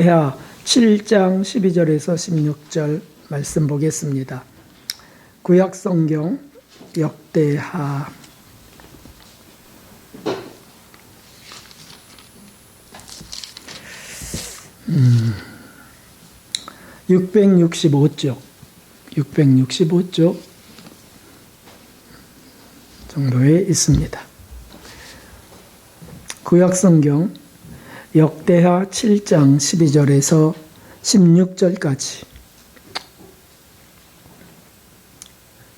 역대하 7장 12절에서 16절 말씀 보겠습니다. 구약성경 역대하 665쪽 정도에 있습니다. 구약성경 역대하 7장 12절에서 16절까지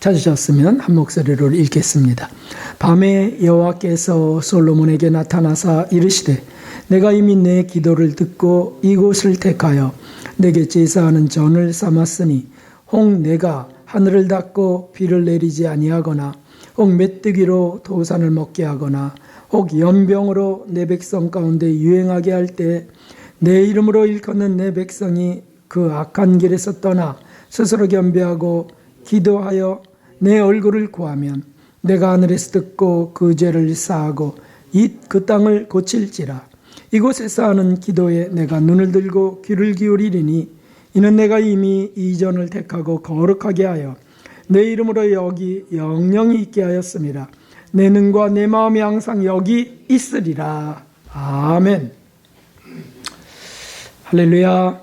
찾으셨으면 한 목소리로 읽겠습니다. 밤에 여호와께서 솔로몬에게 나타나사 이르시되 내가 이미 내 기도를 듣고 이곳을 택하여 내게 제사하는 전을 삼았으니 혹 내가 하늘을 닫고 비를 내리지 아니하거나 혹 메뚜기로 도산을 먹게 하거나 혹 연병으로 내 백성 가운데 유행하게 할 때 내 이름으로 일컫는 내 백성이 그 악한 길에서 떠나 스스로 겸비하고 기도하여 내 얼굴을 구하면 내가 하늘에서 듣고 그 죄를 사하고 그 땅을 고칠지라. 이곳에서 하는 기도에 내가 눈을 들고 귀를 기울이리니 이는 내가 이미 이전을 택하고 거룩하게 하여 내 이름으로 여기 영영이 있게 하였습니다. 내 눈과 내 마음이 항상 여기 있으리라. 아멘. 할렐루야.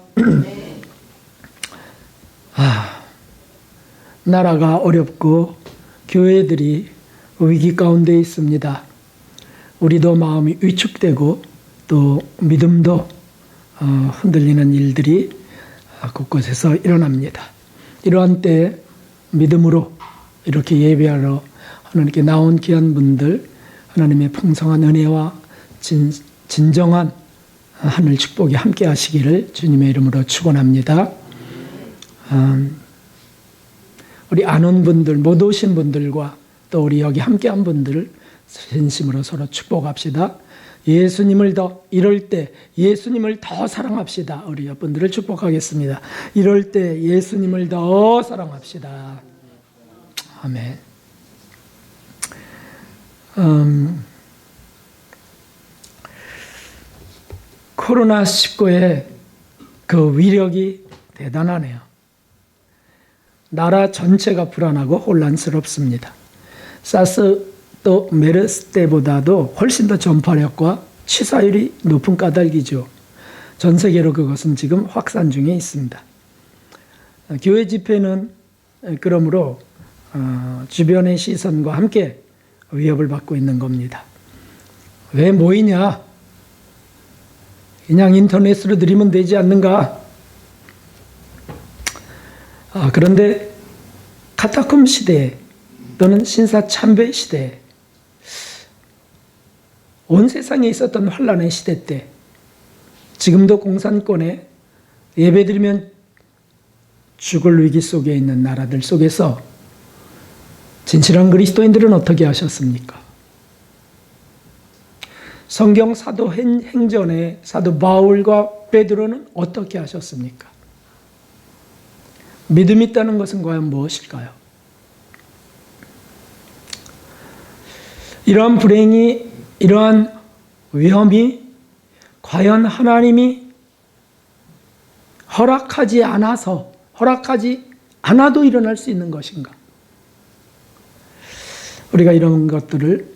나라가 어렵고 교회들이 위기 가운데 있습니다. 우리도 마음이 위축되고 또 믿음도 흔들리는 일들이 곳곳에서 일어납니다. 이러한 때 믿음으로 이렇게 예배하러 하나님께 나온 귀한 분들, 하나님의 풍성한 은혜와 진정한 하늘 축복이 함께 하시기를 주님의 이름으로 축원합니다. 우리 안 온 분들, 못 오신 분들과 또 우리 여기 함께한 분들을 진심으로 서로 축복합시다. 예수님을 더, 이럴 때 예수님을 더 사랑합시다. 우리 여러분들을 축복하겠습니다. 이럴 때 예수님을 더 사랑합시다. 아멘. 코로나19의 그 위력이 대단하네요. 나라 전체가 불안하고 혼란스럽습니다. 사스 또 메르스 때보다도 훨씬 더 전파력과 치사율이 높은 까닭이죠. 전 세계로 그것은 지금 확산 중에 있습니다. 교회 집회는 그러므로 주변의 시선과 함께 위협을 받고 있는 겁니다. 왜 모이냐? 그냥 인터넷으로 드리면 되지 않는가? 그런데 카타콤 시대에 또는 신사참배 시대에 온 세상에 있었던 환란의 시대 때 지금도 공산권에 예배드리면 죽을 위기 속에 있는 나라들 속에서 진실한 그리스도인들은 어떻게 하셨습니까? 성경 사도 행전에 사도 바울과 베드로는 어떻게 하셨습니까? 믿음이 있다는 것은 과연 무엇일까요? 이러한 불행이, 이러한 위험이 과연 하나님이 허락하지 않아도 일어날 수 있는 것인가? 우리가 이런 것들을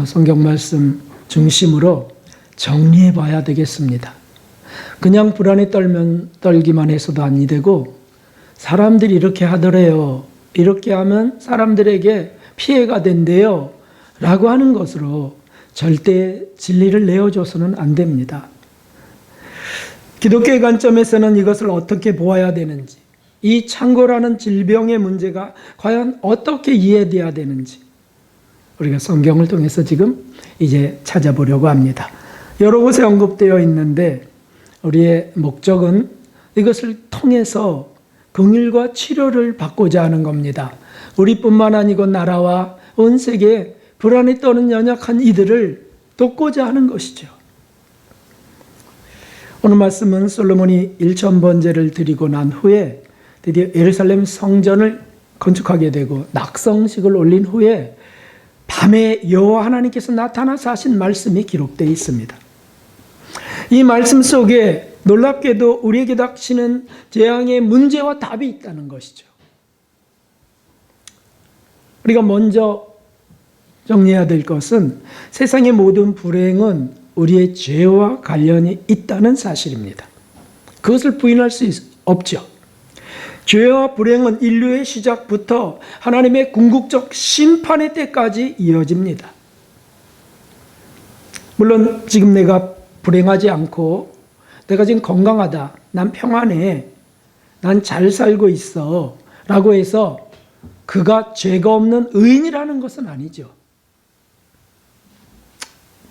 성경 말씀 중심으로 정리해 봐야 되겠습니다. 그냥 불안에 떨기만 해서도 아니 되고 사람들이 이렇게 하더래요. 이렇게 하면 사람들에게 피해가 된대요. 라고 하는 것으로 절대 진리를 내어줘서는 안 됩니다. 기독교의 관점에서는 이것을 어떻게 보아야 되는지, 이 창고라는 질병의 문제가 과연 어떻게 이해돼야 되는지 우리가 성경을 통해서 지금 이제 찾아보려고 합니다. 여러 곳에 언급되어 있는데 우리의 목적은 이것을 통해서 긍휼과 치료를 받고자 하는 겁니다. 우리뿐만 아니고 나라와 온 세계에 불안에 떠는 연약한 이들을 돕고자 하는 것이죠. 오늘 말씀은 솔로몬이 1000번제를 드리고 난 후에 드디어 예루살렘 성전을 건축하게 되고 낙성식을 올린 후에 밤에 여호와 하나님께서 나타나서 하신 말씀이 기록되어 있습니다. 이 말씀 속에 놀랍게도 우리에게 닥치는 재앙의 문제와 답이 있다는 것이죠. 우리가 먼저 정리해야 될 것은 세상의 모든 불행은 우리의 죄와 관련이 있다는 사실입니다. 그것을 부인할 수 없죠. 죄와 불행은 인류의 시작부터 하나님의 궁극적 심판의 때까지 이어집니다. 물론 지금 내가 불행하지 않고 내가 지금 건강하다, 난 평안해, 난 잘 살고 있어 라고 해서 그가 죄가 없는 의인이라는 것은 아니죠.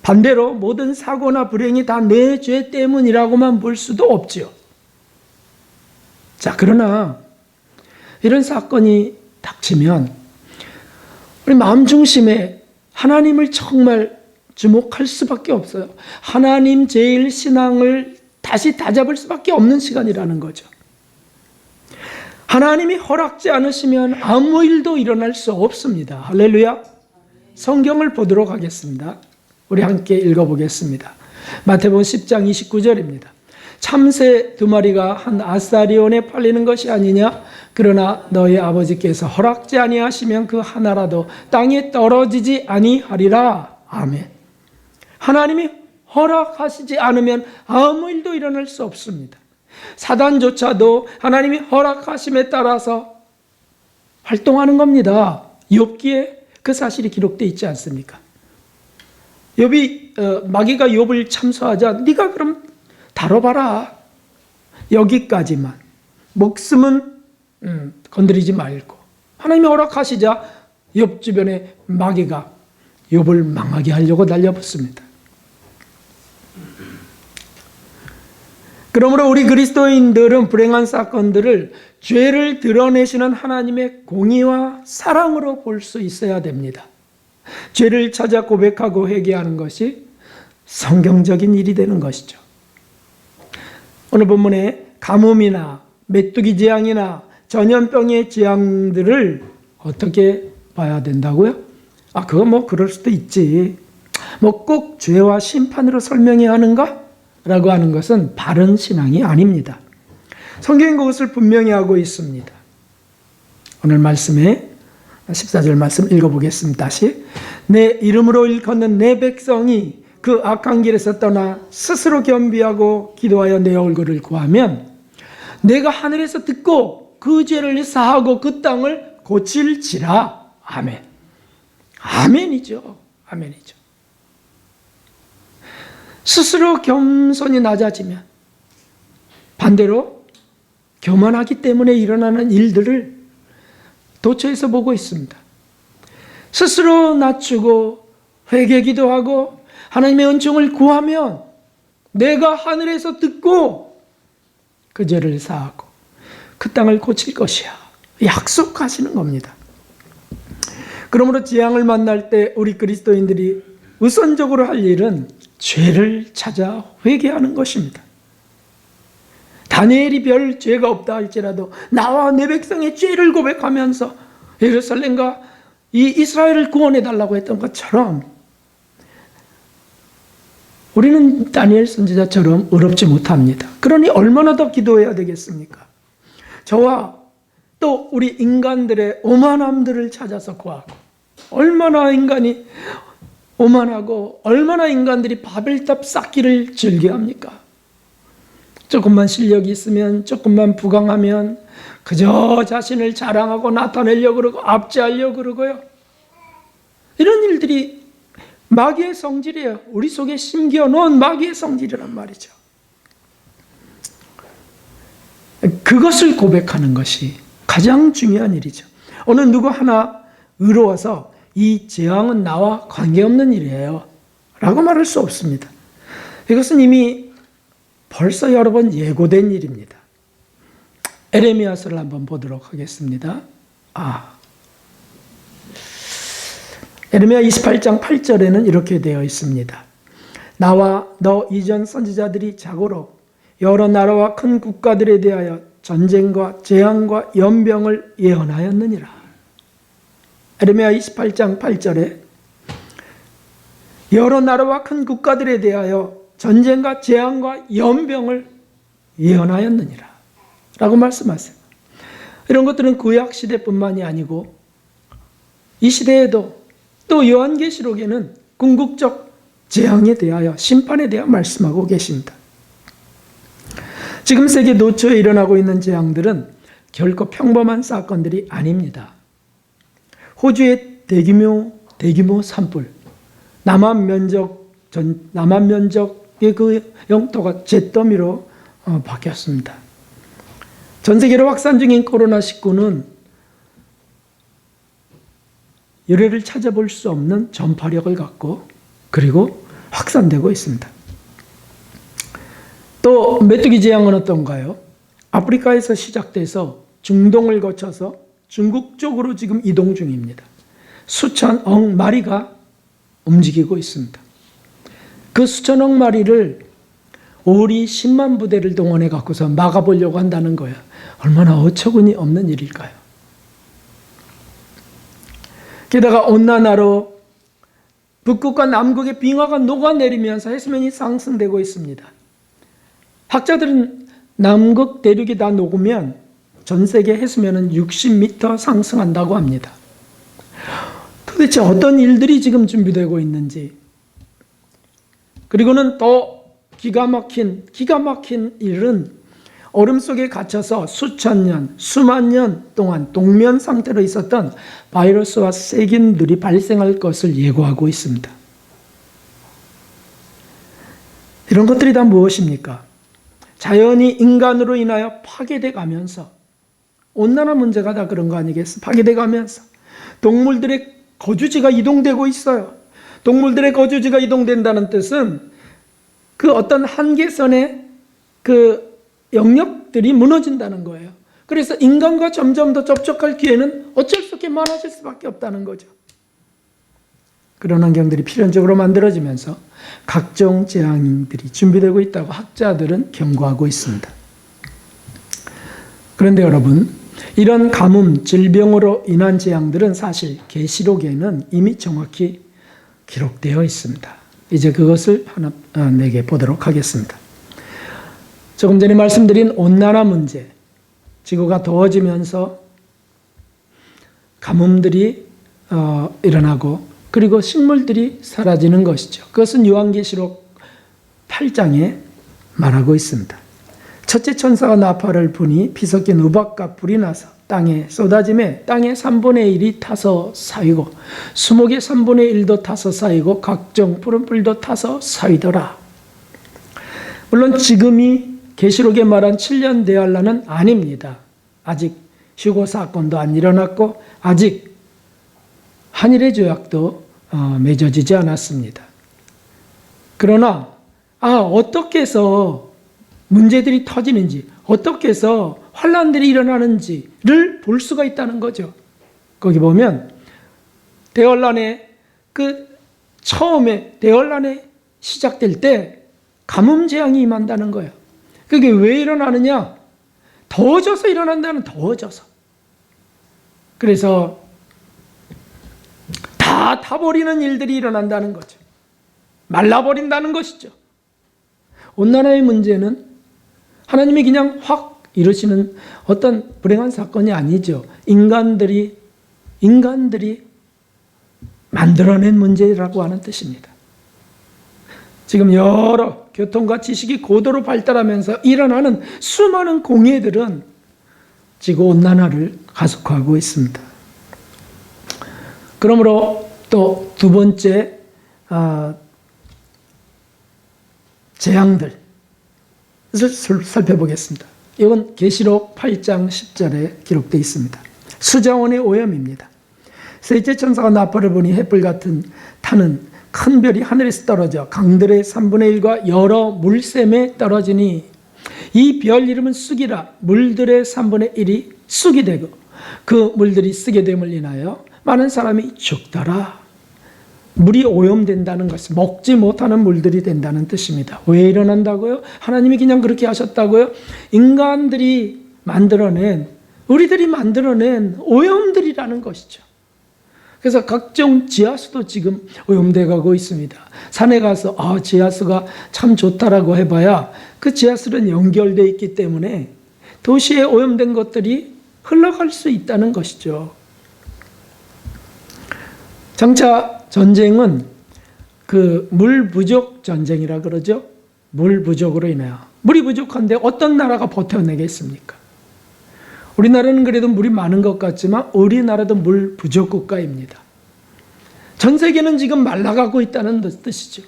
반대로 모든 사고나 불행이 다 내 죄 때문이라고만 볼 수도 없죠. 자, 그러나 이런 사건이 닥치면 우리 마음 중심에 하나님을 정말 주목할 수밖에 없어요. 하나님 제일 신앙을 다시 다잡을 수밖에 없는 시간이라는 거죠. 하나님이 허락지 않으시면 아무 일도 일어날 수 없습니다. 할렐루야. 성경을 보도록 하겠습니다. 우리 함께 읽어보겠습니다. 마태복음 10장 29절입니다. 참새 2마리가 한 아사리온에 팔리는 것이 아니냐? 그러나 너희 아버지께서 허락지 아니하시면 그 하나라도 땅에 떨어지지 아니하리라. 아멘. 하나님이 허락하시지 않으면 아무 일도 일어날 수 없습니다. 사단조차도 하나님이 허락하심에 따라서 활동하는 겁니다. 욥기에 그 사실이 기록되어 있지 않습니까? 욥이 마귀가 욥을 참소하자 네가 그럼 다뤄봐라. 여기까지만. 목숨은 건드리지 말고. 하나님이 허락하시자 욥 주변에 마귀가 욥을 망하게 하려고 달려붙습니다. 그러므로 우리 그리스도인들은 불행한 사건들을 죄를 드러내시는 하나님의 공의와 사랑으로 볼 수 있어야 됩니다. 죄를 찾아 고백하고 회개하는 것이 성경적인 일이 되는 것이죠. 오늘 본문에 가뭄이나 메뚜기 재앙이나 전염병의 재앙들을 어떻게 봐야 된다고요? 그건 뭐 그럴 수도 있지. 뭐 꼭 죄와 심판으로 설명해야 하는가? 라고 하는 것은 바른 신앙이 아닙니다. 성경은 그것을 분명히 하고 있습니다. 오늘 말씀에 14절 말씀 읽어보겠습니다. 다시. 내 이름으로 일컫는 내 백성이 그 악한 길에서 떠나 스스로 겸비하고 기도하여 내 얼굴을 구하면 내가 하늘에서 듣고 그 죄를 사하고 그 땅을 고칠지라. 아멘. 아멘이죠. 아멘이죠. 스스로 겸손히 낮아지면 반대로 교만하기 때문에 일어나는 일들을 도처에서 보고 있습니다. 스스로 낮추고 회개기도하고 하나님의 은총을 구하면 내가 하늘에서 듣고 그 죄를 사하고 그 땅을 고칠 것이야. 약속하시는 겁니다. 그러므로 재앙을 만날 때 우리 그리스도인들이 우선적으로 할 일은 죄를 찾아 회개하는 것입니다. 다니엘이 별 죄가 없다 할지라도 나와 내 백성의 죄를 고백하면서 예루살렘과 이 이스라엘을 구원해 달라고 했던 것처럼 우리는 다니엘 선지자처럼 의롭지 못합니다. 그러니 얼마나 더 기도해야 되겠습니까? 저와 또 우리 인간들의 오만함들을 찾아서 구하고 얼마나 인간이 오만하고 얼마나 인간들이 바벨탑 쌓기를 즐겨합니까? 조금만 실력이 있으면 조금만 부강하면 그저 자신을 자랑하고 나타내려고 그러고 압제하려고 그러고요. 이런 일들이 마귀의 성질이에요. 우리 속에 심겨놓은 마귀의 성질이란 말이죠. 그것을 고백하는 것이 가장 중요한 일이죠. 어느 누구 하나 의로워서 이 재앙은 나와 관계없는 일이에요 라고 말할 수 없습니다. 이것은 이미 벌써 여러 번 예고된 일입니다. 에레미야서를 한번 보도록 하겠습니다. 에레미야 28장 8절에는 이렇게 되어 있습니다. 나와 너 이전 선지자들이 자고로 여러 나라와 큰 국가들에 대하여 전쟁과 재앙과 연병을 예언하였느니라. 에레미야 28장 8절에 여러 나라와 큰 국가들에 대하여 전쟁과 재앙과 연병을 예언하였느니라 라고 말씀하세요. 이런 것들은 구약 시대뿐만이 아니고 이 시대에도 또 요한계시록에는 궁극적 재앙에 대하여 심판에 대하여 말씀하고 계십니다. 지금 세계 노초에 일어나고 있는 재앙들은 결코 평범한 사건들이 아닙니다. 호주의 대규모 산불, 남한 면적의 그 영토가 잿더미로 바뀌었습니다. 전 세계로 확산 중인 코로나19는 유래를 찾아볼 수 없는 전파력을 갖고 그리고 확산되고 있습니다. 또 메뚜기 재앙은 어떤가요? 아프리카에서 시작돼서 중동을 거쳐서 중국 쪽으로 지금 이동 중입니다. 수천억 마리가 움직이고 있습니다. 그 수천억 마리를 오리 10만 부대를 동원해 갖고서 막아보려고 한다는 거야. 얼마나 어처구니 없는 일일까요? 게다가 온난화로 북극과 남극의 빙하가 녹아내리면서 해수면이 상승되고 있습니다. 학자들은 남극 대륙이 다 녹으면 전 세계 해수면은 60m 상승한다고 합니다. 도대체 어떤 일들이 지금 준비되고 있는지, 그리고는 더 기가 막힌 일은 얼음 속에 갇혀서 수천 년, 수만 년 동안 동면 상태로 있었던 바이러스와 세균들이 발생할 것을 예고하고 있습니다. 이런 것들이 다 무엇입니까? 자연이 인간으로 인하여 파괴돼 가면서, 온난화 문제가 다 그런 거 아니겠어? 파괴돼 가면서 동물들의 거주지가 이동되고 있어요. 동물들의 거주지가 이동된다는 뜻은 그 어떤 한계선의 그 영역들이 무너진다는 거예요. 그래서 인간과 점점 더 접촉할 기회는 어쩔 수 없게 많아질 수밖에 없다는 거죠. 그런 환경들이 필연적으로 만들어지면서 각종 재앙들이 준비되고 있다고 학자들은 경고하고 있습니다. 그런데 여러분, 이런 가뭄, 질병으로 인한 재앙들은 사실 계시록에는 이미 정확히 기록되어 있습니다. 이제 그것을 하나 내게 보도록 하겠습니다. 조금 전에 말씀드린 온난화 문제, 지구가 더워지면서 가뭄들이 일어나고 그리고 식물들이 사라지는 것이죠. 그것은 요한계시록 8장에 말하고 있습니다. 첫째 천사가 나팔을 부니 피 섞인 우박과 불이 나서 땅에 쏟아짐에 땅의 3분의 1이 타서 쌓이고 수목의 3분의 1도 타서 쌓이고 각종 푸른 풀도 타서 쌓이더라. 물론 지금이 계시록에 말한 7년 대환란은 아닙니다. 아직 휴고 사건도 안 일어났고 아직 한일의 조약도 맺어지지 않았습니다. 그러나 어떻게 해서 문제들이 터지는지, 어떻게 해서 환란들이 일어나는지를 볼 수가 있다는 거죠. 거기 보면 대환란의 처음에 대환란이 시작될 때 가뭄 재앙이 임한다는 거예요. 그게 왜 일어나느냐? 더워져서 일어난다는, 더워져서. 그래서 다 타버리는 일들이 일어난다는 거죠. 말라버린다는 것이죠. 온난화의 문제는 하나님이 그냥 확 이루시는 어떤 불행한 사건이 아니죠. 인간들이 만들어낸 문제라고 하는 뜻입니다. 지금 여러 교통과 지식이 고도로 발달하면서 일어나는 수많은 공해들은 지구 온난화를 가속화하고 있습니다. 그러므로 또 두 번째 재앙들 살펴보겠습니다. 이건 계시록 8장 10절에 기록되어 있습니다. 수자원의 오염입니다. 셋째 천사가 나팔을 부니 햇불 같은 타는 큰 별이 하늘에서 떨어져 강들의 3분의 1과 여러 물샘에 떨어지니 이 별 이름은 쑥이라. 물들의 3분의 1이 쑥이 되고 그 물들이 쓰게 됨을 인하여 많은 사람이 죽더라. 물이 오염된다는 것은 먹지 못하는 물들이 된다는 뜻입니다. 왜 일어난다고요? 하나님이 그냥 그렇게 하셨다고요? 인간들이 만들어낸, 우리들이 만들어낸 오염들이라는 것이죠. 그래서 각종 지하수도 지금 오염돼 가고 있습니다. 산에 가서 지하수가 참 좋다라고 해봐야 그 지하수는 연결돼 있기 때문에 도시에 오염된 것들이 흘러갈 수 있다는 것이죠. 장차 전쟁은 그 물 부족 전쟁이라 그러죠. 물 부족으로 인하여. 물이 부족한데 어떤 나라가 버텨내겠습니까? 우리나라는 그래도 물이 많은 것 같지만 우리나라도 물 부족 국가입니다. 전 세계는 지금 말라가고 있다는 뜻이죠.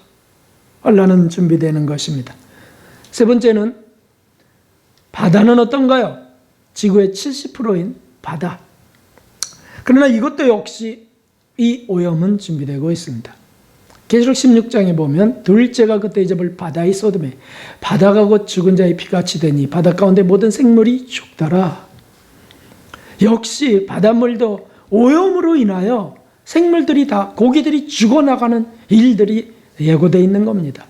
환란은 준비되는 것입니다. 세 번째는 바다는 어떤가요? 지구의 70%인 바다. 그러나 이것도 역시 이 오염은 준비되고 있습니다. 계시록 16장에 보면 둘째가 그때 이제볼 바다의 소돔에 바다가 곧 죽은 자의 피같이 되니 바다 가운데 모든 생물이 죽더라. 역시 바닷물도 오염으로 인하여 생물들이 다 고기들이 죽어나가는 일들이 예고되어 있는 겁니다.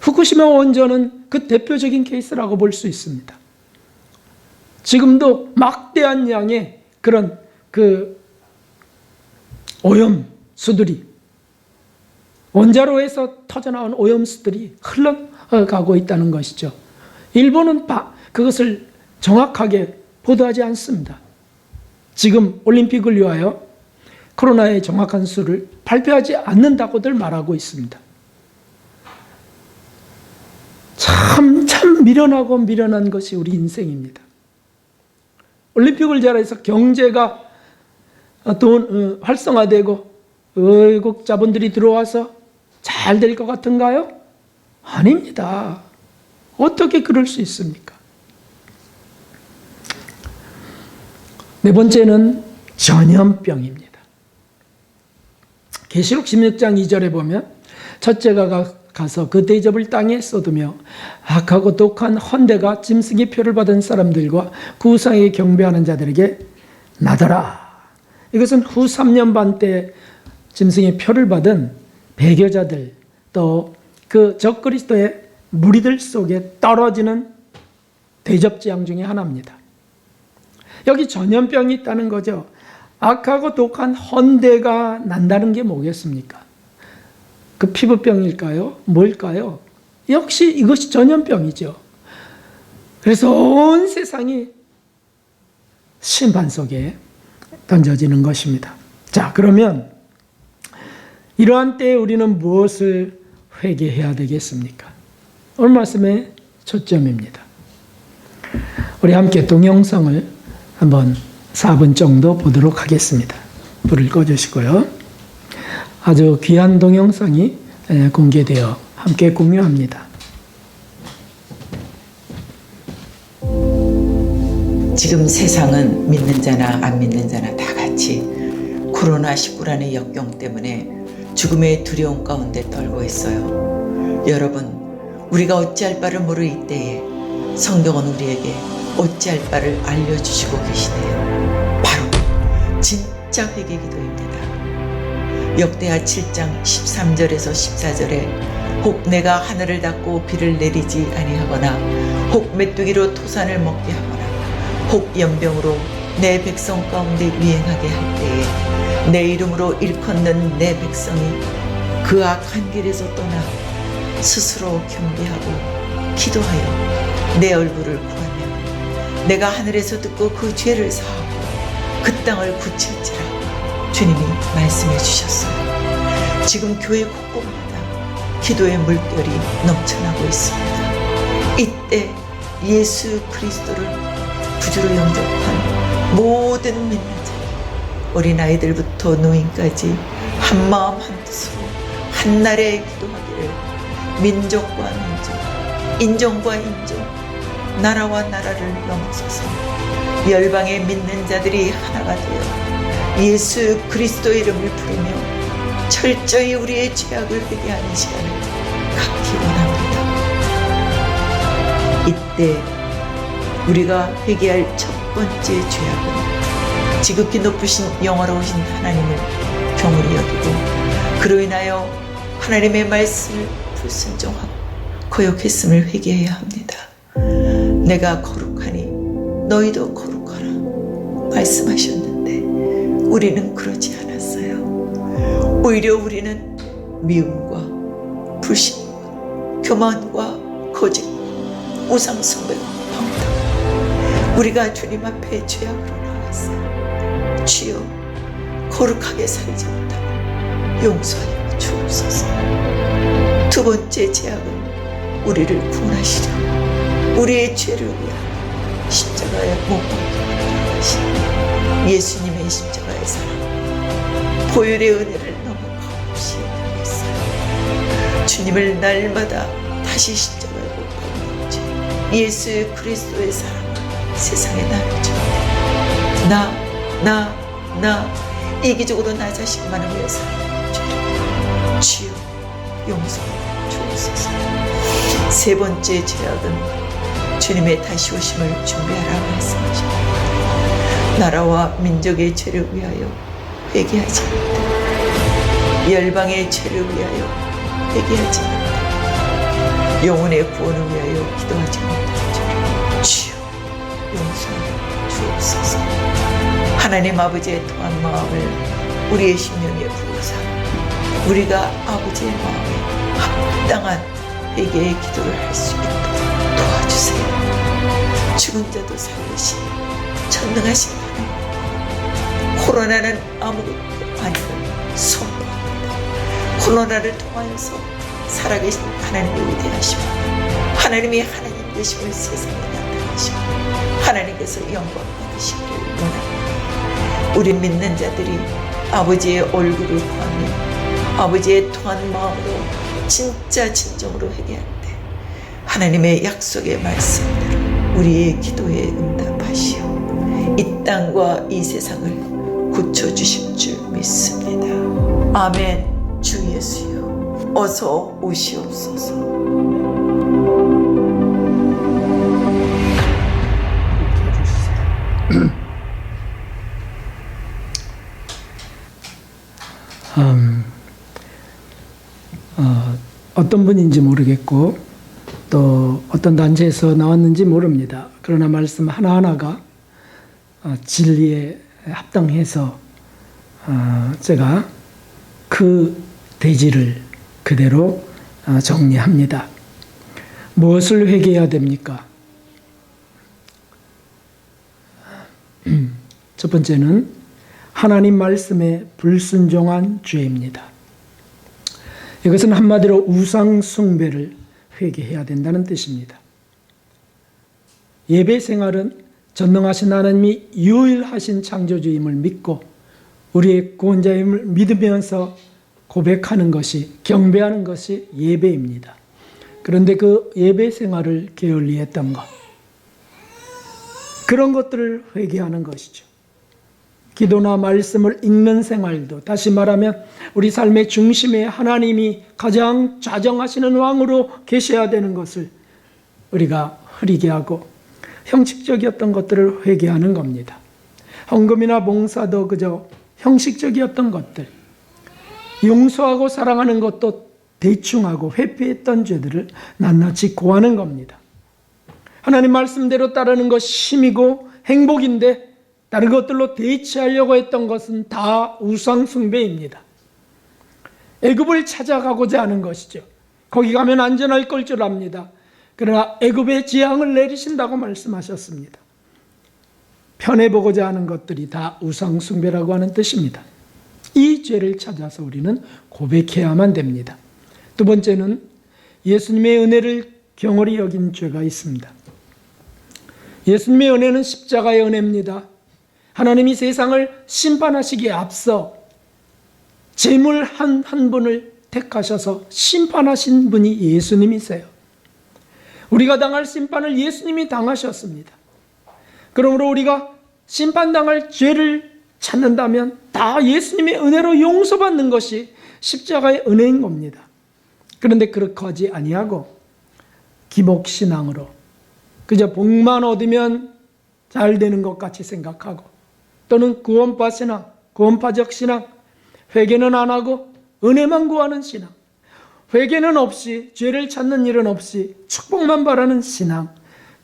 후쿠시마 원전은 그 대표적인 케이스라고 볼 수 있습니다. 지금도 막대한 양의 그런 오염수들이 원자로에서 터져나온 오염수들이 흘러가고 있다는 것이죠. 일본은 그것을 정확하게 보도하지 않습니다. 지금 올림픽을 위하여 코로나의 정확한 수를 발표하지 않는다고들 말하고 있습니다. 참 미련한 것이 우리 인생입니다. 올림픽을 잘해서 경제가 활성화되고 외국 자본들이 들어와서 잘 될 것 같은가요? 아닙니다. 어떻게 그럴 수 있습니까? 네 번째는 전염병입니다. 계시록 16장 2절에 보면 첫째가 가서 그 대접을 땅에 쏟으며 악하고 독한 헌대가 짐승의 표를 받은 사람들과 그 우상에게 경배하는 자들에게 나더라. 이것은 후 3년 반 때 짐승의 표를 받은 배교자들 또 그 적그리스도의 무리들 속에 떨어지는 대접재앙 중에 하나입니다. 여기 전염병이 있다는 거죠. 악하고 독한 헌대가 난다는 게 뭐겠습니까? 그 피부병일까요? 뭘까요? 역시 이것이 전염병이죠. 그래서 온 세상이 심판 속에 던져지는 것입니다. 자, 그러면 이러한 때에 우리는 무엇을 회개해야 되겠습니까? 오늘 말씀의 초점입니다. 우리 함께 동영상을 한번 4분 정도 보도록 하겠습니다. 불을 꺼주시고요. 아주 귀한 동영상이 공개되어 함께 공유합니다. 지금 세상은 믿는 자나 안 믿는 자나 다 같이 코로나19라는 역경 때문에 죽음의 두려움 가운데 떨고 있어요. 여러분, 우리가 어찌할 바를 모를 이때에 성경은 우리에게 어찌할 바를 알려주시고 계시네요. 바로 진짜 회개 기도입니다. 역대하 7장 13절에서 14절에 혹 내가 하늘을 닫고 비를 내리지 아니하거나 혹 메뚜기로 토산을 먹게 하거나 혹 연병으로 내 백성 가운데 유행하게 할 때에 내 이름으로 일컫는 내 백성이 그 악한 길에서 떠나 스스로 겸비하고 기도하여 내 얼굴을 구하면 내가 하늘에서 듣고 그 죄를 사하고 그 땅을 고칠지라 주님이 말씀해 주셨어요. 지금 교회 곳곳마다 기도의 물결이 넘쳐나고 있습니다. 이때 예수 그리스도를 구주로 영접한 모든 믿는 자, 어린아이들부터 노인까지 한마음 한뜻으로 한날에 기도하기를 민족과 민족, 인종과 인종, 나라와 나라를 넘어서서 열방의 믿는 자들이 하나가 되어 예수 그리스도의 이름을 부르며 철저히 우리의 죄악을 회개하는 시간을 갖기 원합니다. 이때 우리가 회개할 첫 번째 죄악은 지극히 높으신 영화로우신 하나님을 경홀히 여기고 그로 인하여 하나님의 말씀을 불순종하고 거역했음을 회개해야 합니다. 내가 거룩하니 너희도 거룩하라 말씀하셨는데 우리는 그러지 않았습니다. 오히려 우리는 미움과 불신, 교만과 거짓, 우상숭배와 방탕, 우리가 주님 앞에 죄악으로 나왔어요. 주여, 거룩하게 살지 못하고 용서하여 주옵소서. 두 번째 죄악은 우리를 구원하시려 우리의 죄를 위하여 십자가에 못 박혀 하신 예수님의 십자가의 사랑, 보혈의 은혜를 너무 값없이 여겼어요. 주님을 날마다 다시 십자가에 못 박는 죄, 예수 그리스도의 사랑을 세상에 나누자. 나 이기적으로 나 자신만을 위해 사는 죄를 주여 용서하여 주옵소서. 세 번째 죄악은 주님의 다시 오심을 준비하라고 말씀하십니다. 나라와 민족의 죄를 위하여 회개하지 않는다. 열방의 죄를 위하여 회개하지 않는다. 영혼의 구원을 위하여 기도하지 못한 죄를 주여 용서하여 주옵소서. 하나님 아버지의 통한 마음을 우리의 심령에 부으사 우리가 아버지의 마음에 합당한 회개의 기도를 할 수 있도록 도와주세요. 죽은 자도 살리시니 전능하신 하나님, 코로나는 아무것도 아니고 선포합니다. 코로나를 통하여서 살아계신 하나님의 위대하심을, 하나님이 하나님 되심을 세상에 나타내시고 하나님께서 영광 받으시기를 원합니다. 우리 믿는 자들이 아버지의 얼굴을 구하며 아버지의 통한 마음으로 진짜 진정으로 회개하는데 하나님의 약속의 말씀대로 우리의 기도에 응답하시오 이 땅과 이 세상을 고쳐주실 줄 믿습니다. 아멘. 주 예수여 어서 오시옵소서. 어떤 분인지 모르겠고 또 어떤 단체에서 나왔는지 모릅니다. 그러나 말씀 하나하나가 진리에 합당해서 제가 그 대지를 그대로 정리합니다. 무엇을 회개해야 됩니까? 첫 번째는 하나님 말씀에 불순종한 죄입니다. 이것은 한마디로 우상 숭배를 회개해야 된다는 뜻입니다. 예배 생활은 전능하신 하나님이 유일하신 창조주임을 믿고 우리의 구원자임을 믿으면서 고백하는 것이, 경배하는 것이 예배입니다. 그런데 그 예배 생활을 게을리했던 것, 그런 것들을 회개하는 것이죠. 기도나 말씀을 읽는 생활도, 다시 말하면 우리 삶의 중심에 하나님이 가장 좌정하시는 왕으로 계셔야 되는 것을 우리가 흐리게 하고 형식적이었던 것들을 회개하는 겁니다. 헌금이나 봉사도 그저 형식적이었던 것들, 용서하고 사랑하는 것도 대충하고 회피했던 죄들을 낱낱이 고하는 겁니다. 하나님 말씀대로 따르는 것이 힘이고 행복인데 다른 것들로 대체하려고 했던 것은 다 우상 숭배입니다. 애굽을 찾아가고자 하는 것이죠. 거기 가면 안전할 걸 줄 압니다. 그러나 애굽에 재앙을 내리신다고 말씀하셨습니다. 편해보고자 하는 것들이 다 우상 숭배라고 하는 뜻입니다. 이 죄를 찾아서 우리는 고백해야만 됩니다. 두 번째는 예수님의 은혜를 경홀히 여긴 죄가 있습니다. 예수님의 은혜는 십자가의 은혜입니다. 하나님이 세상을 심판하시기에 앞서 제물 한 분을 택하셔서 심판하신 분이 예수님이세요. 우리가 당할 심판을 예수님이 당하셨습니다. 그러므로 우리가 심판당할 죄를 찾는다면 다 예수님의 은혜로 용서받는 것이 십자가의 은혜인 겁니다. 그런데 그렇게 하지 아니하고 기복신앙으로 그저 복만 얻으면 잘 되는 것 같이 생각하고, 또는 구원파 신앙, 구원파적 신앙, 회개는 안 하고 은혜만 구하는 신앙, 회개는 없이, 죄를 찾는 일은 없이 축복만 바라는 신앙,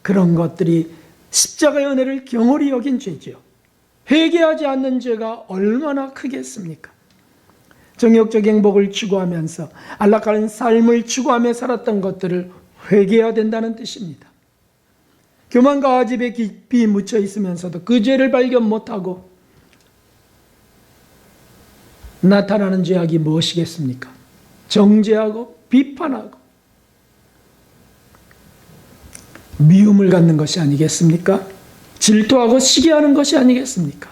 그런 것들이 십자가의 은혜를 경홀히 여긴 죄죠. 회개하지 않는 죄가 얼마나 크겠습니까? 정욕적 행복을 추구하면서 안락한 삶을 추구하며 살았던 것들을 회개해야 된다는 뜻입니다. 교만과 아집에 깊이 묻혀 있으면서도 그 죄를 발견 못하고 나타나는 죄악이 무엇이겠습니까? 정죄하고 비판하고 미움을 갖는 것이 아니겠습니까? 질투하고 시기하는 것이 아니겠습니까?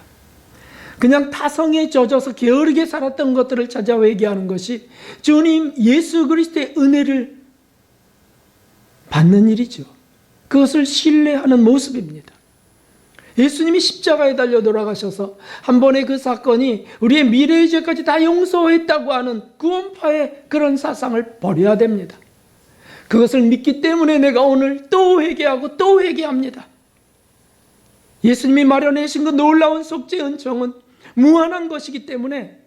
그냥 타성에 젖어서 게으르게 살았던 것들을 찾아 회개하는 것이 주님 예수 그리스도의 은혜를 받는 일이죠. 그것을 신뢰하는 모습입니다. 예수님이 십자가에 달려 돌아가셔서 한 번의 그 사건이 우리의 미래의 죄까지 다 용서했다고 하는 구원파의 그런 사상을 버려야 됩니다. 그것을 믿기 때문에 내가 오늘 또 회개하고 또 회개합니다. 예수님이 마련하신 그 놀라운 속죄 은총은 무한한 것이기 때문에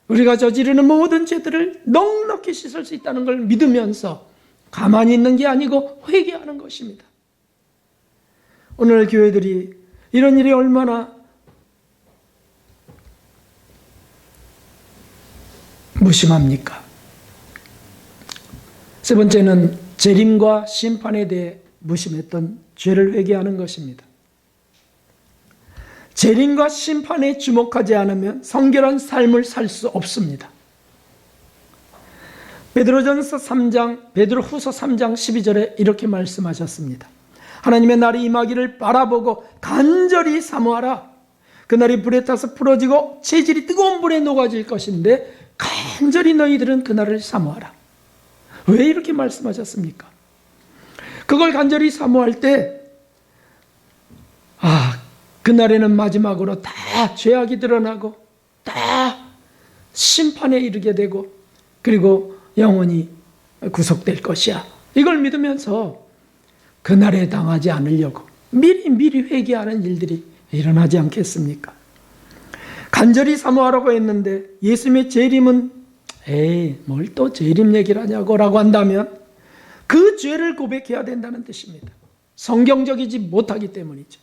우리가 저지르는 모든 죄들을 넉넉히 씻을 수 있다는 걸 믿으면서 가만히 있는 게 아니고 회개하는 것입니다. 오늘 교회들이 이런 일이 얼마나 무심합니까? 세 번째는 재림과 심판에 대해 무심했던 죄를 회개하는 것입니다. 재림과 심판에 주목하지 않으면 성결한 삶을 살 수 없습니다. 베드로전서 3장, 베드로후서 3장 12절에 이렇게 말씀하셨습니다. 하나님의 날이 임하기를 바라보고 간절히 사모하라. 그날이 불에 타서 풀어지고 체질이 뜨거운 불에 녹아질 것인데 간절히 너희들은 그날을 사모하라. 왜 이렇게 말씀하셨습니까? 그걸 간절히 사모할 때 그날에는 마지막으로 다 죄악이 드러나고 다 심판에 이르게 되고 그리고 영원히 구속될 것이야. 이걸 믿으면서 그날에 당하지 않으려고 미리 회개하는 일들이 일어나지 않겠습니까? 간절히 사모하라고 했는데 예수님의 재림은 뭘 또 재림 얘기를 하냐고 라고 한다면 그 죄를 고백해야 된다는 뜻입니다. 성경적이지 못하기 때문이죠.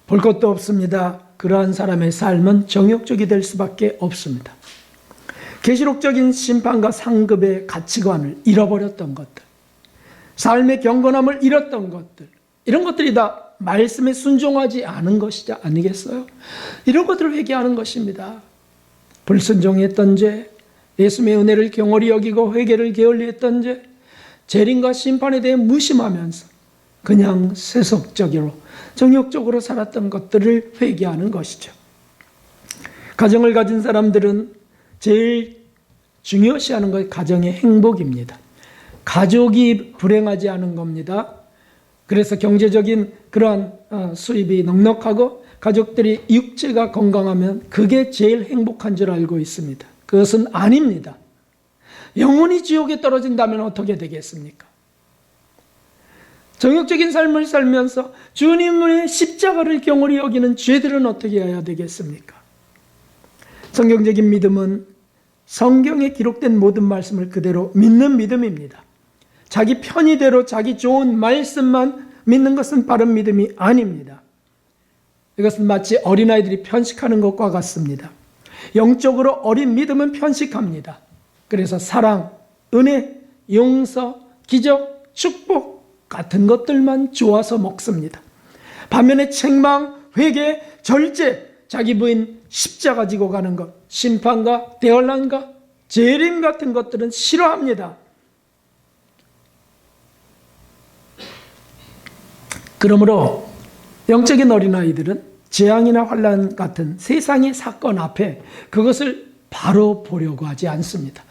볼 것도 없습니다. 그러한 사람의 삶은 정욕적이 될 수밖에 없습니다. 계시록적인 심판과 상급의 가치관을 잃어버렸던 것들, 삶의 경건함을 잃었던 것들, 이런 것들이 다 말씀에 순종하지 않은 것이지 아니겠어요? 이런 것들을 회개하는 것입니다. 불순종했던 죄, 예수님의 은혜를 경홀히 여기고 회개를 게을리했던 죄, 재림과 심판에 대해 무심하면서 그냥 세속적으로 정욕적으로 살았던 것들을 회개하는 것이죠. 가정을 가진 사람들은 제일 중요시하는 것이 가정의 행복입니다. 가족이 불행하지 않은 겁니다. 그래서 경제적인 그러한 수입이 넉넉하고 가족들이 육체가 건강하면 그게 제일 행복한 줄 알고 있습니다. 그것은 아닙니다. 영원히 지옥에 떨어진다면 어떻게 되겠습니까? 정욕적인 삶을 살면서 주님의 십자가를 경홀히 여기는 죄들은 어떻게 해야 되겠습니까? 성경적인 믿음은 성경에 기록된 모든 말씀을 그대로 믿는 믿음입니다. 자기 편의대로 자기 좋은 말씀만 믿는 것은 바른 믿음이 아닙니다. 이것은 마치 어린아이들이 편식하는 것과 같습니다. 영적으로 어린 믿음은 편식합니다. 그래서 사랑, 은혜, 용서, 기적, 축복 같은 것들만 좋아서 먹습니다. 반면에 책망, 회개, 절제, 자기 부인 십자가 지고 가는 것, 심판과 대환란과 재림 같은 것들은 싫어합니다. 그러므로 영적인 어린아이들은 재앙이나 환란 같은 세상의 사건 앞에 그것을 바로 보려고 하지 않습니다.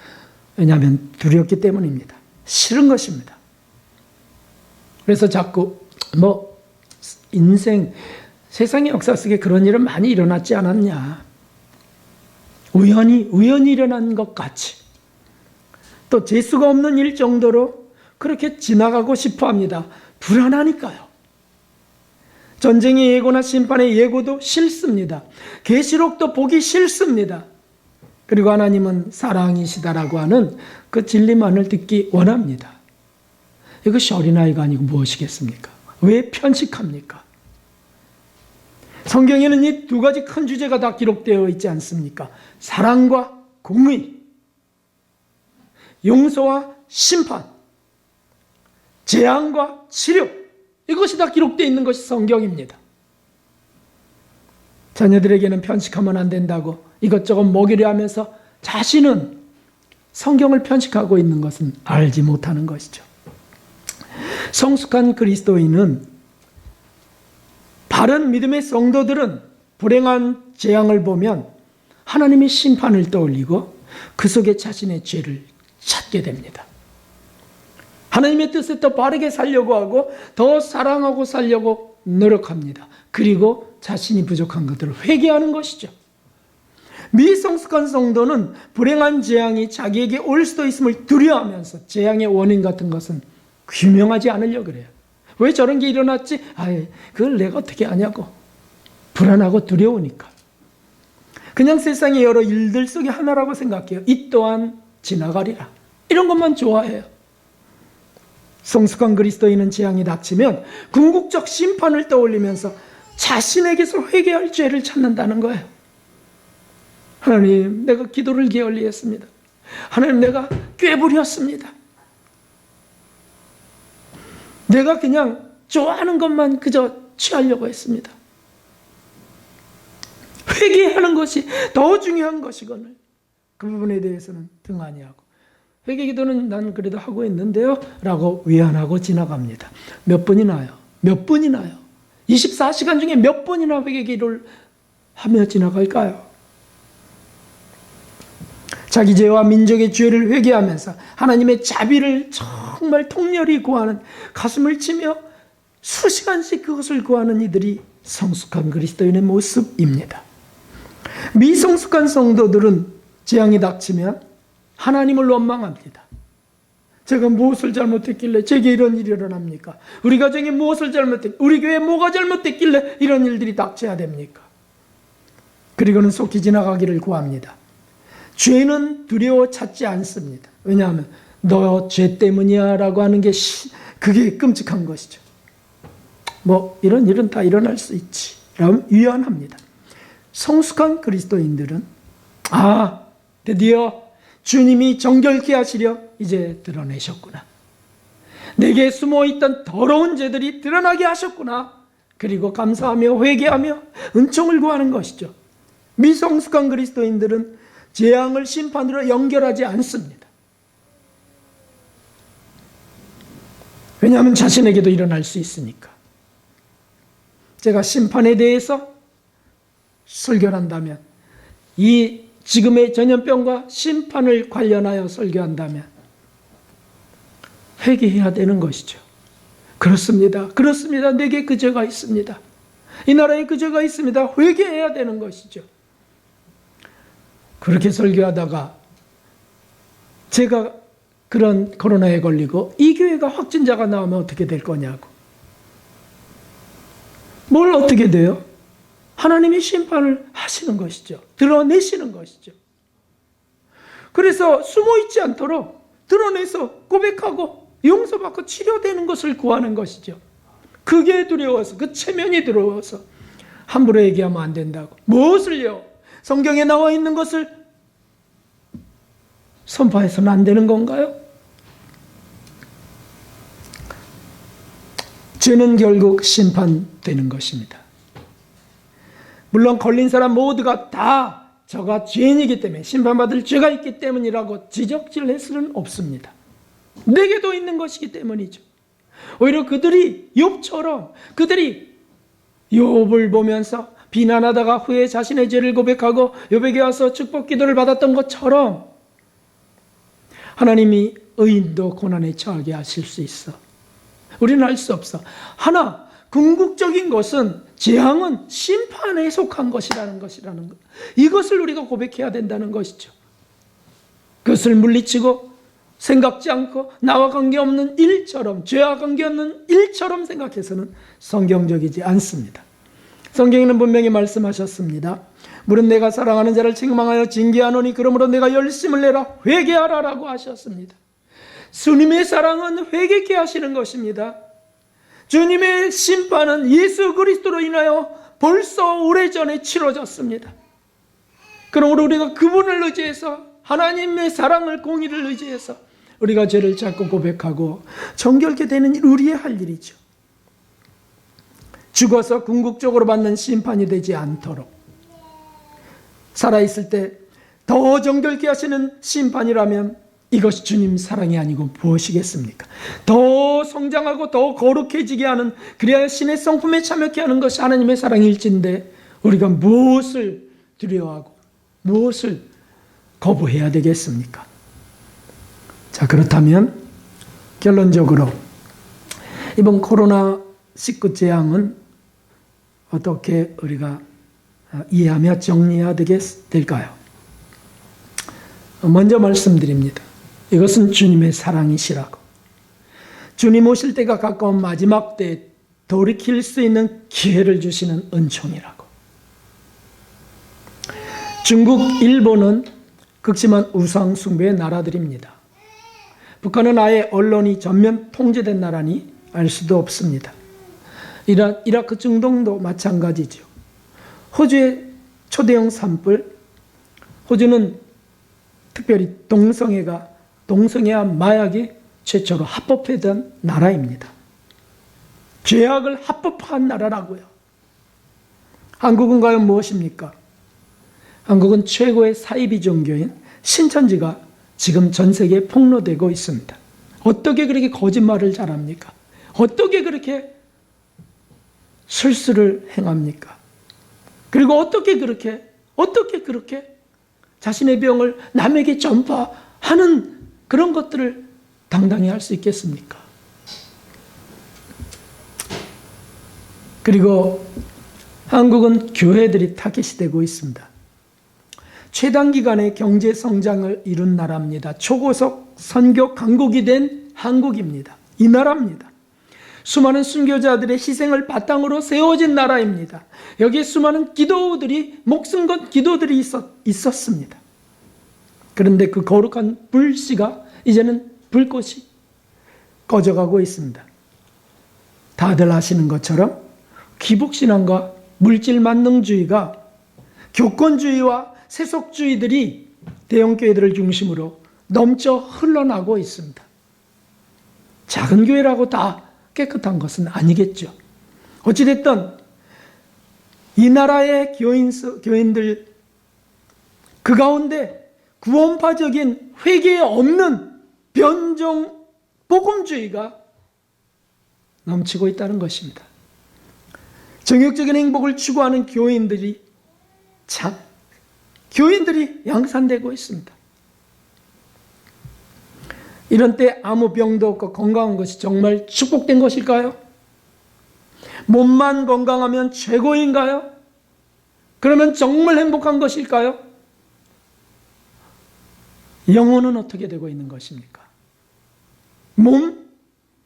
왜냐하면 두렵기 때문입니다. 싫은 것입니다. 그래서 자꾸 인생, 세상의 역사 속에 그런 일은 많이 일어났지 않았냐. 우연히 일어난 것 같이. 또 재수가 없는 일 정도로 그렇게 지나가고 싶어 합니다. 불안하니까요. 전쟁의 예고나 심판의 예고도 싫습니다. 계시록도 보기 싫습니다. 그리고 하나님은 사랑이시다라고 하는 그 진리만을 듣기 원합니다. 이것이 어린아이가 아니고 무엇이겠습니까? 왜 편식합니까? 성경에는 이 두 가지 큰 주제가 다 기록되어 있지 않습니까? 사랑과 공의, 용서와 심판, 재앙과 치료, 이것이 다 기록되어 있는 것이 성경입니다. 자녀들에게는 편식하면 안 된다고 이것저것 먹이려 하면서 자신은 성경을 편식하고 있는 것은 알지 못하는 것이죠. 성숙한 그리스도인은, 바른 믿음의 성도들은 불행한 재앙을 보면 하나님의 심판을 떠올리고 그 속에 자신의 죄를 찾게 됩니다. 하나님의 뜻에 더 바르게 살려고 하고 더 사랑하고 살려고 노력합니다. 그리고 자신이 부족한 것들을 회개하는 것이죠. 미성숙한 성도는 불행한 재앙이 자기에게 올 수도 있음을 두려워하면서 재앙의 원인 같은 것은 규명하지 않으려고 그래요. 왜 저런 게 일어났지? 그걸 내가 어떻게 아냐고. 불안하고 두려우니까. 그냥 세상의 여러 일들 속에 하나라고 생각해요. 이 또한 지나가리라. 이런 것만 좋아해요. 성숙한 그리스도인은 재앙이 닥치면 궁극적 심판을 떠올리면서 자신에게서 회개할 죄를 찾는다는 거예요. 하나님, 내가 기도를 게을리했습니다. 하나님, 내가 꾀부렸습니다. 내가 그냥 좋아하는 것만 그저 취하려고 했습니다. 회개하는 것이 더 중요한 것이거늘 그 부분에 대해서는 등한히 하고, 회개기도는 난 그래도 하고 있는데요 라고 위안하고 지나갑니다. 몇 분이나요? 24시간 중에 몇 번이나 회개기도를 하며 지나갈까요? 자기 죄와 민족의 죄를 회개하면서 하나님의 자비를 정말 통렬히 구하는, 가슴을 치며 수시간씩 그것을 구하는 이들이 성숙한 그리스도인의 모습입니다. 미성숙한 성도들은 재앙이 닥치면 하나님을 원망합니다. 제가 무엇을 잘못했길래 제게 이런 일이 일어납니까? 우리 가정에 무엇을 잘못했길래, 우리 교회에 뭐가 잘못됐길래 이런 일들이 닥쳐야 됩니까? 그리고는 속히 지나가기를 구합니다. 죄는 두려워 찾지 않습니다. 왜냐하면 너 죄 때문이야 라고 하는 게 그게 끔찍한 것이죠. 뭐 이런 일은 다 일어날 수 있지 라고 위안합니다. 성숙한 그리스도인들은 드디어 주님이 정결케 하시려 이제 드러내셨구나. 내게 숨어있던 더러운 죄들이 드러나게 하셨구나. 그리고 감사하며 회개하며 은총을 구하는 것이죠. 미성숙한 그리스도인들은 재앙을 심판으로 연결하지 않습니다. 왜냐하면 자신에게도 일어날 수 있으니까. 제가 심판에 대해서 설교를 한다면, 이 지금의 전염병과 심판을 관련하여 설교한다면 회개해야 되는 것이죠. 그렇습니다. 내게 그 죄가 있습니다. 이 나라에 그 죄가 있습니다. 회개해야 되는 것이죠. 그렇게 설교하다가 제가 그런 코로나에 걸리고 이 교회가 확진자가 나오면 어떻게 될 거냐고. 뭘 어떻게 돼요? 하나님이 심판을 하시는 것이죠. 드러내시는 것이죠. 그래서 숨어있지 않도록 드러내서 고백하고 용서받고 치료되는 것을 구하는 것이죠. 그게 두려워서, 그 체면이 두려워서 함부로 얘기하면 안 된다고. 무엇을요? 성경에 나와 있는 것을 선포해서는 안 되는 건가요? 죄는 결국 심판되는 것입니다. 물론 걸린 사람 모두가 다 저가 죄인이기 때문에, 심판받을 죄가 있기 때문이라고 지적질할 수는 없습니다. 내게도 있는 것이기 때문이죠. 오히려 그들이 욥처럼, 그들이 욥을 보면서 비난하다가 후에 자신의 죄를 고백하고 욥에게 와서 축복 기도를 받았던 것처럼 하나님이 의인도 고난에 처하게 하실 수 있어. 우리는 알 수 없어. 하나, 궁극적인 것은, 재앙은 심판에 속한 것이라는 것. 이것을 우리가 고백해야 된다는 것이죠. 그것을 물리치고 생각지 않고 나와 관계없는 일처럼, 죄와 관계없는 일처럼 생각해서는 성경적이지 않습니다. 성경에는 분명히 말씀하셨습니다. 물은 내가 사랑하는 자를 책망하여 징계하노니 그러므로 내가 열심을 내라 회개하라 라고 하셨습니다. 주님의 사랑은 회개케 하시는 것입니다. 주님의 심판은 예수 그리스도로 인하여 벌써 오래전에 치러졌습니다. 그러므로 우리가 그분을 의지해서 하나님의 사랑을, 공의를 의지해서 우리가 죄를 자꾸 고백하고 정결케 되는 일, 우리의 할 일이죠. 죽어서 궁극적으로 받는 심판이 되지 않도록, 살아있을 때 더 정결케 하시는 심판이라면 이것이 주님 사랑이 아니고 무엇이겠습니까? 더 성장하고 더 거룩해지게 하는, 그래야 신의 성품에 참여케 하는 것이 하나님의 사랑일진데 우리가 무엇을 두려워하고 무엇을 거부해야 되겠습니까? 자, 그렇다면 결론적으로 이번 코로나19 재앙은 어떻게 우리가 이해하며 정리해야 될까요? 먼저 말씀드립니다. 이것은 주님의 사랑이시라고. 주님 오실 때가 가까운 마지막 때에 돌이킬 수 있는 기회를 주시는 은총이라고. 중국, 일본은 극심한 우상 숭배의 나라들입니다. 북한은 아예 언론이 전면 통제된 나라니 알 수도 없습니다. 이라크, 중동도 마찬가지죠. 호주의 초대형 산불, 호주는 특별히 동성애와 마약이 최초로 합법화된 나라입니다. 죄악을 합법화한 나라라고요. 한국은 과연 무엇입니까? 한국은 최고의 사이비 종교인 신천지가 지금 전 세계에 폭로되고 있습니다. 어떻게 그렇게 거짓말을 잘합니까? 어떻게 그렇게 실수를 행합니까? 그리고 어떻게 그렇게 자신의 병을 남에게 전파하는 그런 것들을 당당히 할 수 있겠습니까? 그리고 한국은 교회들이 타깃이 되고 있습니다. 최단기간에 경제 성장을 이룬 나라입니다. 초고속 선교 강국이 된 한국입니다. 이 나라입니다. 수많은 순교자들의 희생을 바탕으로 세워진 나라입니다. 여기에 수많은 기도들이, 목숨 건 기도들이 있었습니다. 그런데 그 거룩한 불씨가 이제는 불꽃이 꺼져가고 있습니다. 다들 아시는 것처럼 기복신앙과 물질만능주의가, 교권주의와 세속주의들이 대형교회들을 중심으로 넘쳐 흘러나고 있습니다. 작은 교회라고 다 깨끗한 것은 아니겠죠. 어찌됐든 이 나라의 교인들 그 가운데 구원파적인 회개에 없는 변종 복음주의가 넘치고 있다는 것입니다. 정욕적인 행복을 추구하는 교인들이 양산되고 있습니다. 이런 때 아무 병도 없고 건강한 것이 정말 축복된 것일까요? 몸만 건강하면 최고인가요? 그러면 정말 행복한 것일까요? 영혼은 어떻게 되고 있는 것입니까?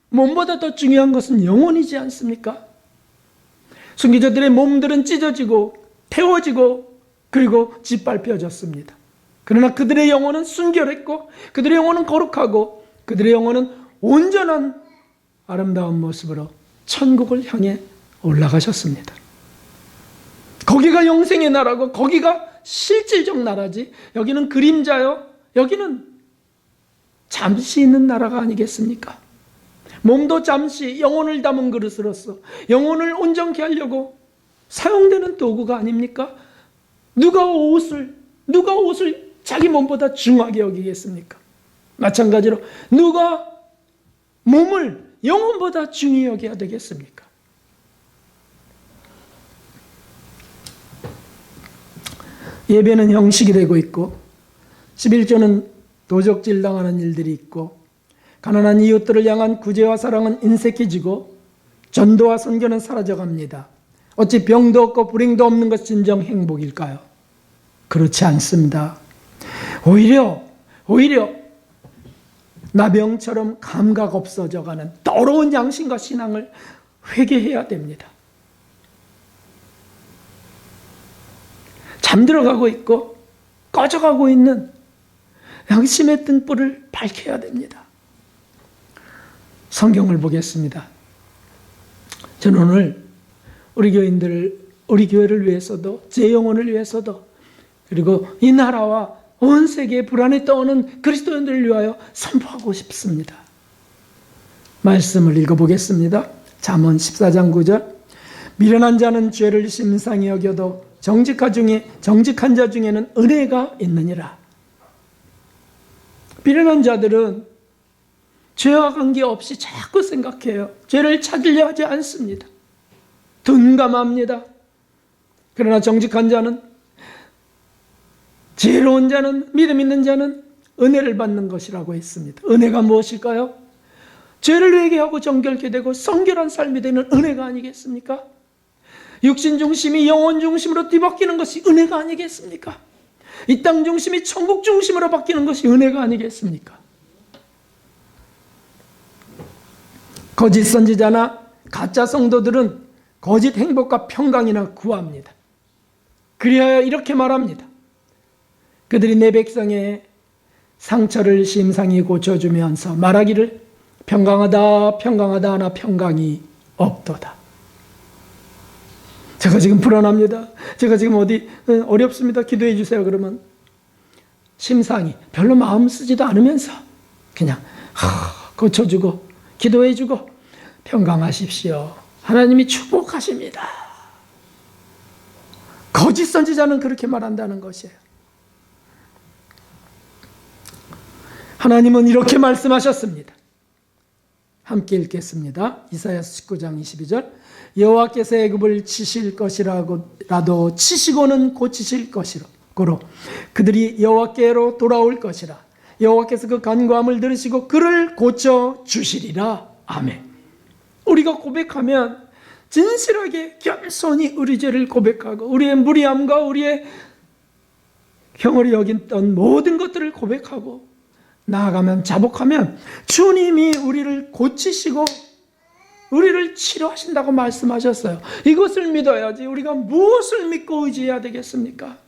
몸보다 더 중요한 것은 영혼이지 않습니까? 순교자들의 몸들은 찢어지고 태워지고 그리고 짓밟혀졌습니다. 그러나 그들의 영혼은 순결했고 그들의 영혼은 거룩하고 그들의 영혼은 온전한 아름다운 모습으로 천국을 향해 올라가셨습니다. 거기가 영생의 나라고 거기가 실질적 나라지, 여기는 그림자요, 여기는 잠시 있는 나라가 아니겠습니까? 몸도 잠시 영혼을 담은 그릇으로서 영혼을 온전케 하려고 사용되는 도구가 아닙니까? 누가 옷을 자기 몸보다 중하게 여기겠습니까? 마찬가지로 누가 몸을 영혼보다 중히 여겨야 되겠습니까? 예배는 형식이 되고 있고 11조는 도적질 당하는 일들이 있고 가난한 이웃들을 향한 구제와 사랑은 인색해지고 전도와 선교는 사라져갑니다. 어찌 병도 없고 불행도 없는 것이 진정 행복일까요? 그렇지 않습니다. 오히려 나병처럼 감각 없어져가는 더러운 양심과 신앙을 회개해야 됩니다. 잠들어가고 있고 꺼져가고 있는 양심의 등불을 밝혀야 됩니다. 성경을 보겠습니다. 저는 오늘 우리 교회를 위해서도 제 영혼을 위해서도 그리고 이 나라와 온 세계에 불안에 떠오는 그리스도인들을 위하여 선포하고 싶습니다. 말씀을 읽어보겠습니다. 잠언 14장 9절. 미련한 자는 죄를 심상히 여겨도 정직한 자 중에는 은혜가 있느니라. 미련한 자들은 죄와 관계없이 자꾸 생각해요. 죄를 찾으려 하지 않습니다. 둔감합니다. 그러나 정직한 자는, 지혜로운 자는, 믿음 있는 자는 은혜를 받는 것이라고 했습니다. 은혜가 무엇일까요? 죄를 회개하고 정결케 되고 성결한 삶이 되는 은혜가 아니겠습니까? 육신 중심이 영혼 중심으로 뒤바뀌는 것이 은혜가 아니겠습니까? 이 땅 중심이 천국 중심으로 바뀌는 것이 은혜가 아니겠습니까? 거짓 선지자나 가짜 성도들은 거짓 행복과 평강이나 구합니다. 그리하여 이렇게 말합니다. 그들이 내 백성의 상처를 심상히 고쳐주면서 말하기를 평강하다 평강하다 하나 평강이 없도다. 제가 지금 불안합니다. 제가 지금 어디 어렵습니다. 기도해 주세요. 그러면 심상히 별로 마음 쓰지도 않으면서 그냥 고쳐주고 기도해 주고 평강하십시오. 하나님이 축복하십니다. 거짓 선지자는 그렇게 말한다는 것이에요. 하나님은 이렇게 말씀하셨습니다. 함께 읽겠습니다. 이사야서 19장 22절. 여호와께서 애굽을 치실 것이라도 치시고는 고치실 것이로 그들이 여호와께로 돌아올 것이라. 여호와께서 그 간구함을 들으시고 그를 고쳐 주시리라. 아멘. 우리가 고백하면 진실하게 겸손히 우리 죄를 고백하고 우리의 무리함과 우리의 경홀히 여겼던 모든 것들을 고백하고 나아가면 자복하면 주님이 우리를 고치시고 우리를 치료하신다고 말씀하셨어요. 이것을 믿어야지 우리가 무엇을 믿고 의지해야 되겠습니까?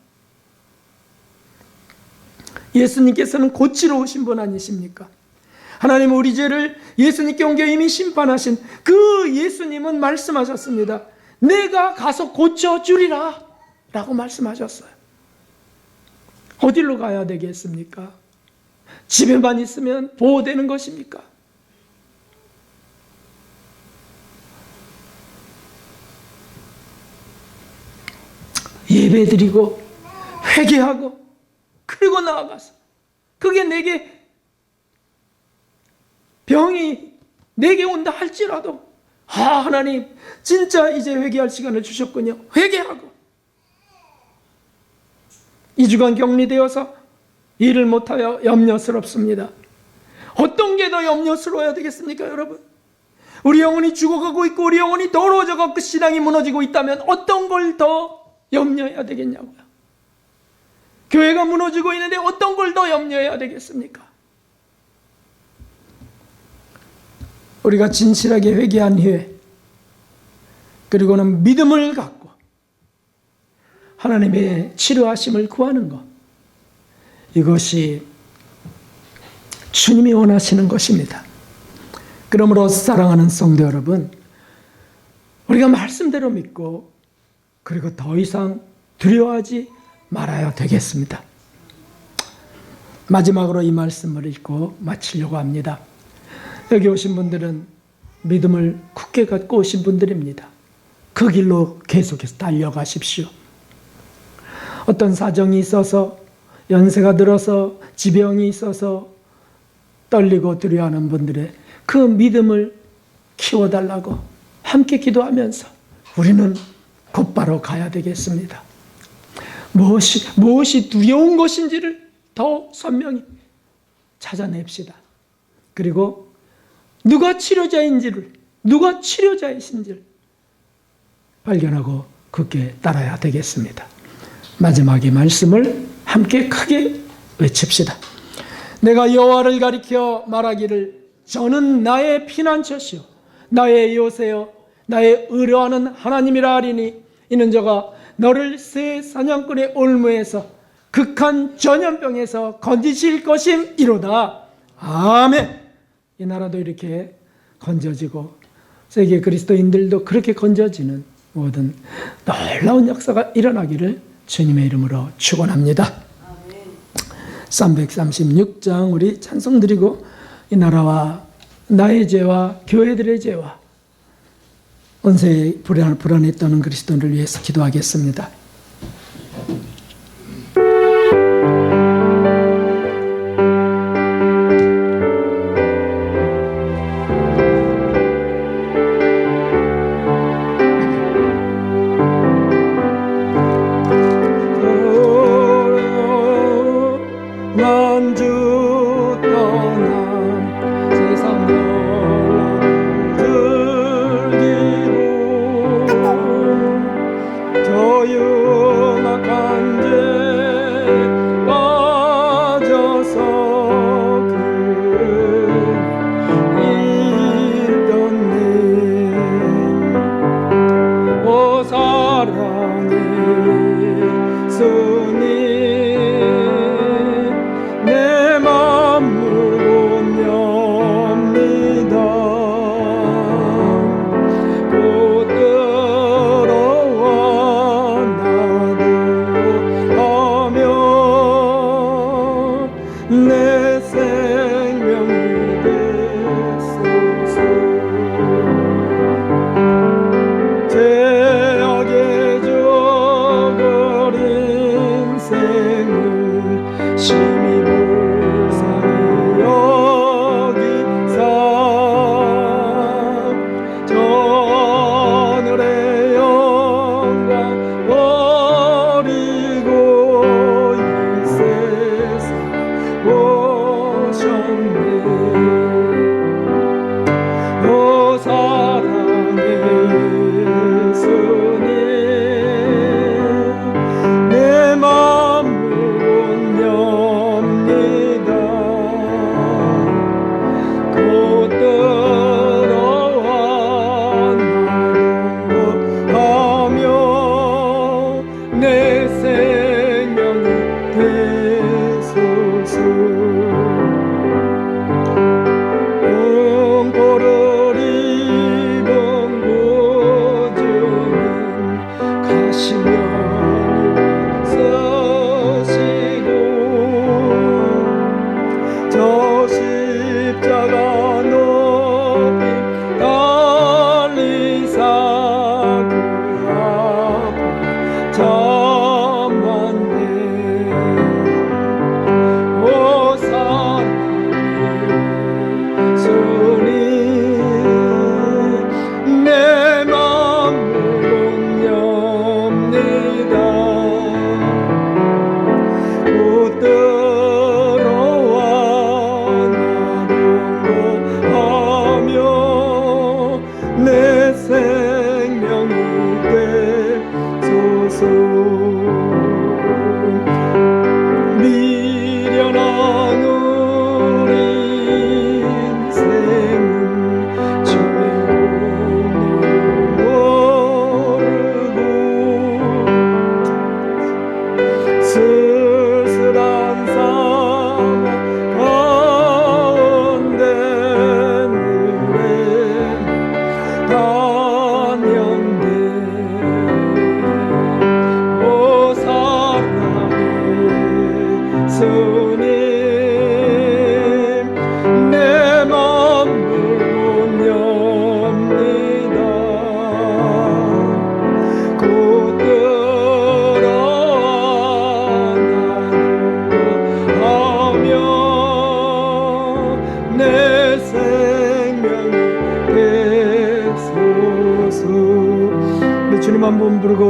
예수님께서는 고치러 오신 분 아니십니까? 하나님은 우리 죄를 예수님께 옮겨 이미 심판하신 그 예수님은 말씀하셨습니다. 내가 가서 고쳐주리라 라고 말씀하셨어요. 어디로 가야 되겠습니까? 집에만 있으면 보호되는 것입니까? 예배드리고 회개하고 그리고 나아가서 그게 내게 병이 내게 온다 할지라도 하나님 진짜 이제 회개할 시간을 주셨군요. 회개하고 2주간 격리되어서 일을 못하여 염려스럽습니다. 어떤 게 더 염려스러워야 되겠습니까, 여러분? 우리 영혼이 죽어가고 있고 우리 영혼이 더러워져가고 신앙이 무너지고 있다면 어떤 걸 더 염려해야 되겠냐고요. 교회가 무너지고 있는데 어떤 걸 더 염려해야 되겠습니까? 우리가 진실하게 회개한 후에 그리고는 믿음을 갖고 하나님의 치료하심을 구하는 것, 이것이 주님이 원하시는 것입니다. 그러므로 사랑하는 성도 여러분, 우리가 말씀대로 믿고 그리고 더 이상 두려워하지 말아야 되겠습니다. 마지막으로 이 말씀을 읽고 마치려고 합니다. 여기 오신 분들은 믿음을 굳게 갖고 오신 분들입니다. 그 길로 계속해서 달려가십시오. 어떤 사정이 있어서 연세가 들어서 지병이 있어서 떨리고 두려워하는 분들의 그 믿음을 키워달라고 함께 기도하면서 우리는 곧바로 가야 되겠습니다. 무엇이 두려운 것인지를 더 선명히 찾아냅시다. 그리고 누가 치료자이신지를 발견하고 그렇게 따라야 되겠습니다. 마지막의 말씀을 함께 크게 외칩시다. 내가 여호와를 가리켜 말하기를 저는 나의 피난처시요 나의 요새요 나의 의뢰하는 하나님이라 하리니 이는 저가 너를 새 사냥꾼의 올무에서 극한 전염병에서 건지실 것임이로다. 아멘. 이 나라도 이렇게 건져지고 세계 그리스도인들도 그렇게 건져지는 모든 놀라운 역사가 일어나기를 주님의 이름으로 축원합니다. 336장 우리 찬송 드리고 이 나라와 나의 죄와 교회들의 죄와 언세의 불안에 떠는 그리스도인을 위해서 기도하겠습니다. 만주 떠난 세상 즐기고 저 흉악한 죄 빠져서 오 사랑의 주님 내 맘 물고 엽니다. 곧 들어와 나도 하며 내 생명이 되소서. 죄악의 저걸 인생을 심히 불쌍히 여기사 저늘의 영광 버리고 이 세상 오셨네. 오 사랑의 예수님 내 마음은 엽니다. 곧 들어와 나도 하며 내 생명이 되소서. 공포를 입은 구주는 가시면이 쓰시고 저 십자가 높이 달리사 그 앞을 참았네. 오 사랑의 주님 내 맘은 엽니다. 곧 들어와 나도 하며 내 생명이 되소서. 미련한 우리 인생은 주의 공로를 모르고 쓸쓸한 상황 가운데 늘에 단연돼. 오 사랑의 주님 내 맘은 엽니다. 곧 들어와 나도 하며 내 생명이 되소서. 주님 한 번 부르고